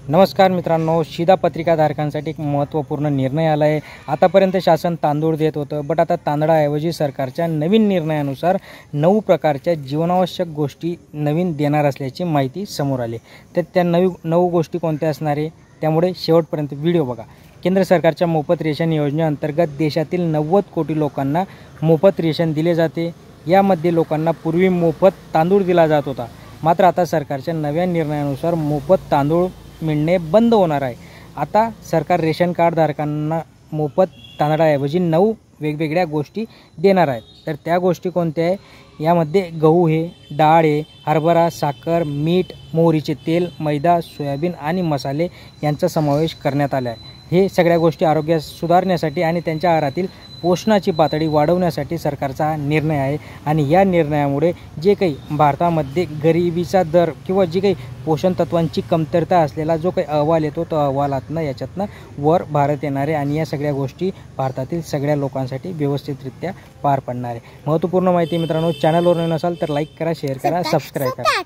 नमस्कार मित्रांनो, शिधापत्रिकाधारकांसाठी एक महत्त्वपूर्ण निर्णय आला आहे। आतापर्यंत शासन तांदूळ देत होतं, बट आता तांदळाऐवजी सरकारच्या नवीन निर्णयानुसार 9 प्रकारच्या जीवनावश्यक गोष्टी नवीन देणार असल्याची माहिती समोर आली। तर त्या 9 गोष्टी कोणत्या असणार आहे, त्यामुळे शेवटपर्यंत व्हिडिओ बघा। केंद्र सरकारच्या मोफत रेशन योजनेअंतर्गत देशातील 90 कोटी लोकांना मोफत रेशन दिले जाते। यामध्ये लोकांना पूर्वी मोफत तांदूळ दिला जात होता, मात्र आता सरकारच्या नव्या निर्णयानुसार मोफत तांदूळ मिळणे बंद होणार आहे। आता सरकार रेशन कार्ड धारकांना मोफत तांदळाऐवजी 9 वेगवेगळ्या गोष्टी देणार आहेत। तर त्या गोष्टी कोणत्या आहे, यामध्ये गहू आहे, डाळ आहे, हरभरा, साखर, मीठ, मोहरीचे तेल, मैदा, सोयाबीन आणि मसाले यांचा समावेश करण्यात आला आहे। हे सगळ्या गोष्टी आरोग्य सुधारण्यासाठी आणि त्यांच्या आहारातील पोषणाची पातळी वाढवण्यासाठी सरकारचा हा निर्णय आहे। आणि या निर्णयामुळे जे काही भारतामध्ये गरिबीचा दर किंवा जी काही पोषण तत्वांची कमतरता असलेला जो काही अहवाल येतो, तो अहवालातनं याच्यातनं वर भारत येणार आहे आणि या सगळ्या गोष्टी भारतातील सगळ्या लोकांसाठी व्यवस्थितरित्या पार पडणार आहे। महत्त्वपूर्ण माहिती मित्रांनो, चॅनलवर नवीन असाल तर लाईक करा, शेअर करा, सबस्क्राईब करा।